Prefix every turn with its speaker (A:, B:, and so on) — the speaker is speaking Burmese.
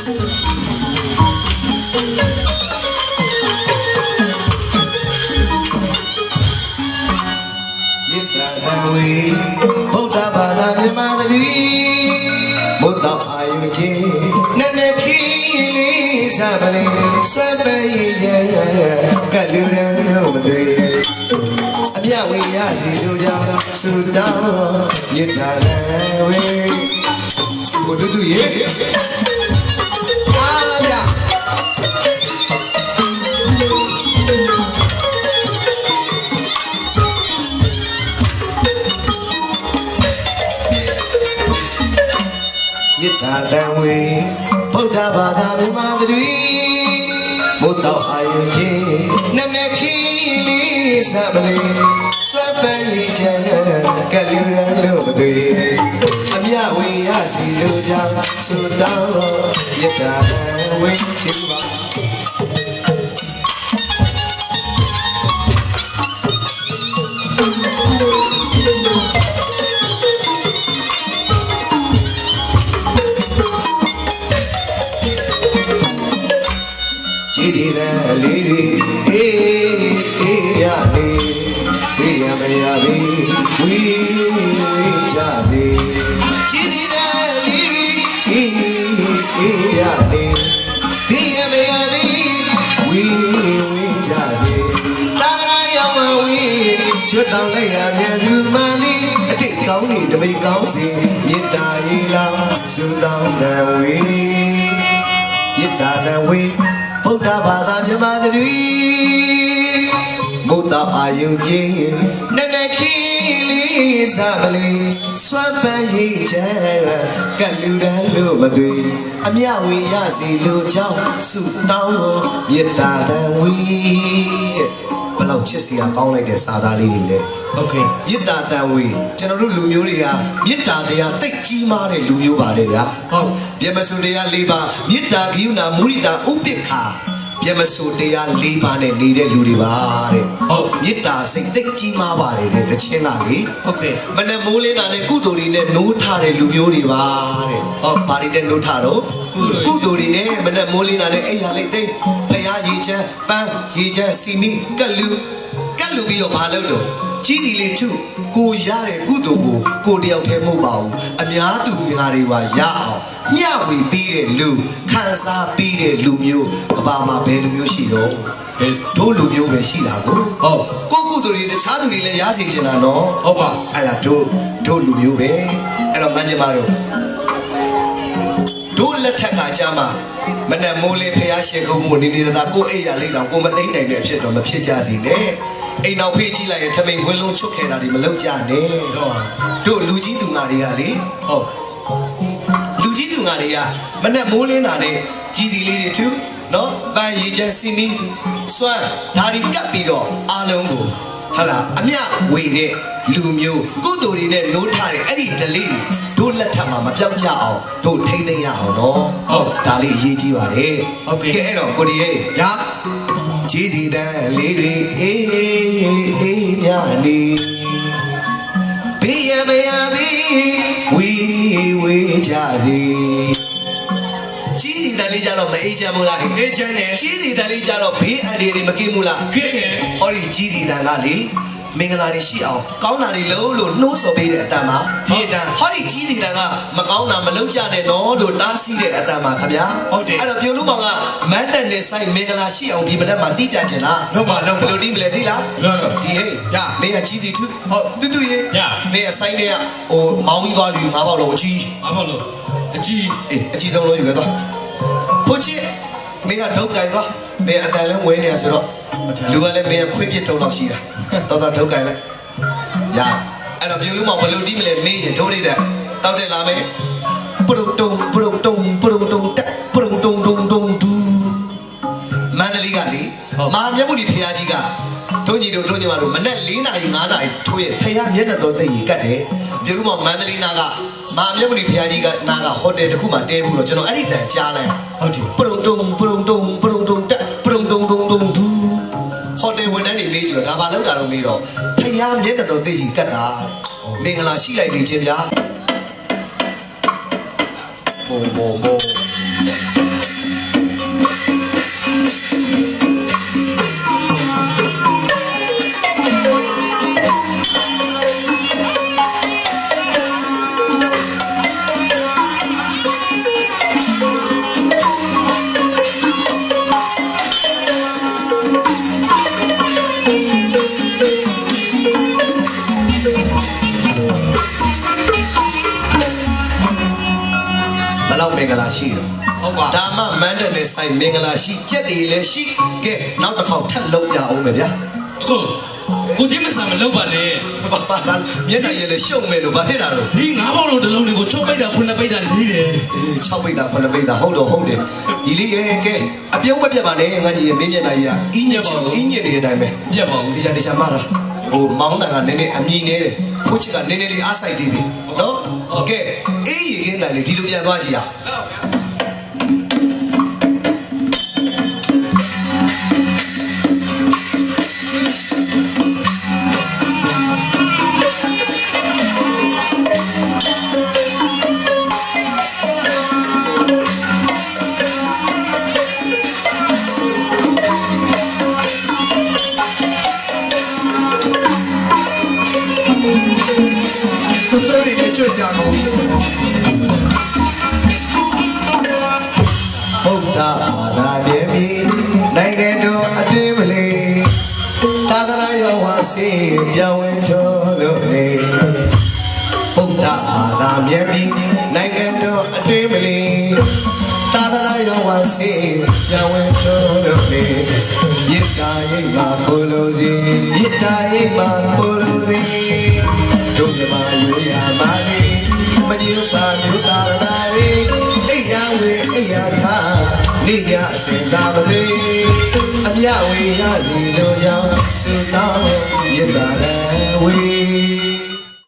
A: ဗုဒ္ဓဘာသာမြန်မာတတိဘုဒ္ဓအာယုချင်းနဲ့နဲ့ခီလေးစားပလေးဆွဲပဲရည်ချဲကလူရန်တို့မတွေ့အမြဝေရစီတို့ကြောင့်သုတောင်းရစ်တာလည်းဝေဘုဒ္ဓသူရေအားရရစ်တာတံဝေဗုဒ္ဓဘာသာမြန်မာတတိဘုဒ္ဓအာယုချင်းနဲ့နဲ့ခီလေးစားပလေးဆွဲပဲရည်ချဲကလူရန်တို့မတွေ့အမြဝေရစီတို့ကြောင့်သုတောင်းရစ်တာတံဝေဒီပါဒီတဲ့လေးတွေအေးရနေဒီရမရပြီဝီကြစေကြည်ဒီတဲ့လေးတွေအေးရနေဒီရမရပြီဝီကြစေသာသနာရောက်မှဝီချွတ်တောင်းလိုက်ရမြန်သူမလေးအတိတ်ကောင်းနေတမိတ်ကောင်းစေမေတ္တာရေးလောင်းသုတောင်းတံဝေမေတ္တာတံဝေဗုဒ္ဓဘာသာမြန်မာတတိဘုဒ္ဓအာယုချင်းနဲ့နဲ့ခီလေးစားပလေးစွမ်းပန်းရည်ချဲကလူတန်းလို့မတွေ့အမြဝေရစီလူကြောင့်ဆုတောင်းမေတ္တာတံဝီဘယ်လောက်ချစ်စရာကောင်းလိုက်တဲ့စာသားလေးတွေလေโอเคမေတ္တာတံဝီကျွန်တော်တို့လူမျိုးတွေကမေတ္တာတရားသိကြီးမားတဲ့လူမျိုးပါတယ်ဗျာဟုတ်ဗျမစုတရား၄ပါးမေတ္တာဂိယုဏမုဒိတာဥပိ္ပခာဗျမစုတရား၄ပါးနဲ့နေတဲ့လူတွေပါတဲ့ဟုတ်မေတ္တာစိတ်သိကြီးမားပါတယ်တဲ့တခြင်းကလေโอเคမနဲ့မိုးလင်းတာနဲ့ကုသိုလ်တွေနဲ့နိုးထတဲ့လူမျိုးတွေပါတဲ့ဟုတ်ဘာတွေနဲ့နိုးထတော့ကုသိုလ်တွေနဲ့မနဲ့မိုးလင်းတာနဲ့အိယာလိတ်သိမ့်ဖရာရေချမ်းပန်းရေချမ်းစီမီကက်လူပြီးတော့ဘာလုပ်တော့ကြီးစီလေးထုကိုရတဲ့ကုသိုလ်ကိုတယောက်တည်းမဟုတ်ပါဘူးအများသူများတွေပါရအောင်မျှဝေပြီးတဲ့လူခံစားပြီးတဲ့လူမျိုးကဘာမှာဘယ်လူမျိုးရှိတော့တို့လူမျိုးပဲရှိတာကိုဟုတ်ကိုကုသိုလ်တွေတခြားသူတွေလည်းရစေချင်တာနော်ဟုတ်ပါအဲ့ဒါတို့လူမျိုးပဲအဲ့တော့မင်းကြီးမတို့လက်ထက်ကကြာမှာမနဲ့မိုးလေးဖះရှင်ကုန်းကိုနေနေတာကိုအိယာလေးတောင်ကိုမသိနိုင်တဲ့အဖြစ်တော့မဖြစ်ကြစီနဲ့အိမ်နောက်ဖေးကြည့်လိုက်ရင်ထမိန်ဝင်းလုံးချွတ်ခဲတာတွေမလုပ်ကြနဲ့တို့လူကြီးသူငါတွေကလေဟုတ်လူကြီးသူငါတွေကမနဲ့မိုးလင်းတာနဲ့ကြီးစီလေးတွေသူနော်ပန်းရီချမ်းစီမီစွမ်းဒါတွေကပ်ပြီးတော့အားလုံးကိုဟာလာအမြဝေတဲ့လူမျိုးကုသိုလ်တွေနဲ့နိုးထားတဲ့အဲ့ဒီဒလေးတွေတို့လက်ထပ်မှာမပြောက်ကြအောင်တို့ထိမ့်သိမ်းရအောင်နော်ဟုတ်ဒါလေးအရေးကြီးပါတယ်ဟုတ်ကဲ့အဲ့တော့ကိုဒီရဲ့ရကြည်ဒီတန်လေးတွေအေးမြနေဘေးရမရပြီဝေကြစေကြီးဒီတန်လေးကြတော့မအေးချမ်းဘူးလားအေးချမ်းတယ်ကြီးဒီတန်လေးကြတော့ဘေးအန္တရာယ်တွေမကင်းဘူးလားကင်းတယ်ဟောဒီကြီးဒီတန်ကလေမင်္ဂလာတွေရှိအောင်ကောင်းတာတွေလုံးလို့နှိုးဆော်ပေးတဲ့အတန်မှာဒီအတန်ဟောဒီကြီးဒီတန်ကမကောင်းတာမလုပ်ကြနဲ့နော်လို့တားဆီးတဲ့အတန်မှာခင်ဗျာဟုတ်တယ်အဲ့တော့ပြိုလူပေါင်းကမန်းတက်နဲ့ဆိုင်မင်္ဂလာရှိအောင်ဒီမနက်မှာတိပြချင်လားလုံးပါလုံးဘယ်လိုတိမလဲသိလားလုံးဒီဟေးရမင်းကကြီးစီထုဟုတ်တူရေရမင်းအဆိုင်တွေကဟိုမောင်းကြီးသွားပြီငါးပေါက်လုံးအကြီးငါးပေါက်လုံးအကြီးဆုံးလို့ယူရတော့ဖို့ချစ်မင်းကဒုတ်ကြိုင်သွားမင်းအတန်လည်းဝဲနေရဆိုတော့လူကလည်းမင်းခွေးပြစ်တုံးလောက်ရှိတာတော်ထုတ်ကြိုင်လိုက်ရအဲ့တော့ပြိုလူမောင်ဘလို့တီးမလဲမေးရင်တို့လိုက်တဲ့တောက်တက်လာမယ်ပရုတုံတက်ပရုတုံဒူမန္တလေးကလေမဟာမြတ်မုနီဖရာကြီးကတို့ညီတို့ညီမတို့မနေ့4 နာရီ 5 နာရီထိုးရဖရာမျက်နှာတော်သိရင်ကတ်တယ်ပြိုလူမောင်မန္တလေးနာကမဟာမြတ်မုနီဖရာကြီးကနာကဟိုတယ်တစ်ခုမှတဲဘူးတော့ကျွန်တော်အဲ့ဒီတန်ကြားလိုက်ဟုတ်တယ်ပရုတုံတက်ပရုတုံဒူဟိုတယ်ဝန်ထမ်းတွေလေးကျော်ဒါပါလောက်တာတော့မေးတော့ဖယားမျက်နှာတော်သိကြီးကတ်တာမင်္ဂလာရှိလိုက်နေခြင်းဗျာဘုံ ဟုတ်ပါဒါမှမန္တလေးဆိုင်မင်္ဂလာရှိကြက်တည်လည်းရှိကဲနောက်တစ်ခေါက်ထပ်လုပ်ပြအောင်မယ်ဗျာ
B: ကိုဒီမဆာမလုပ်ပါနဲ့
A: ဘာမျက်နှာရည်လည်းရှုံမယ်လို့ဘာဖြစ်တာလို့
B: ဒီ9ပေါက်လုံးတစ်လုံးတွေကို6ပိတ်တာ9ပိတ်တာနေတယ်
A: 6ပိတ်တာ9ပိတ်တာဟုတ်တယ်ဒီလေးရဲ့ကဲအပြုံးမပြတ်ပါနဲ့ငါကြီးရဲ့မင်းမျက်နှာကြီးကအင်းညက်နေတဲ့အတိုင်းပဲ
B: ပြတ်ပါဘူး
A: ဒီချာမတာဟိုမောင်းတန်ကနည်းနည်းအမြင်နေတယ်ဖိုးချစ်ကနည်းနည်းလေးအားဆိုင်တည်တယ်နော်ကဲအေးရေခင်းတယ်လေဒီလိုပြန်သွားကြည့်ရ所以你最佳公司。ဗုဒ္ဓဘာသာမြေပြည်နိုင်ငံတော်အတွင်းမလေးသာသနာရောဝါစီပြောင်းဝင်တော်လို့လေဗုဒ္ဓဘာသာမြေပြည်နိုင်ငံတော်အတွင်းမလေးသာသနာရောဝါစီပြောင်းဝင်တော်လို့လေမြစ်တာရိပ်မှာကိုလိုစီမြစ်တာရိပ်မှာကိုလိုစီတို့မြမရိုးရာမာလီမကြီးပါမြို့သာသာရီအိယာဝေအိယာသာနေကြအစင်သာပတိအမြဝေရစီတို့ကြောင့်သုတောင်းရတာဝေ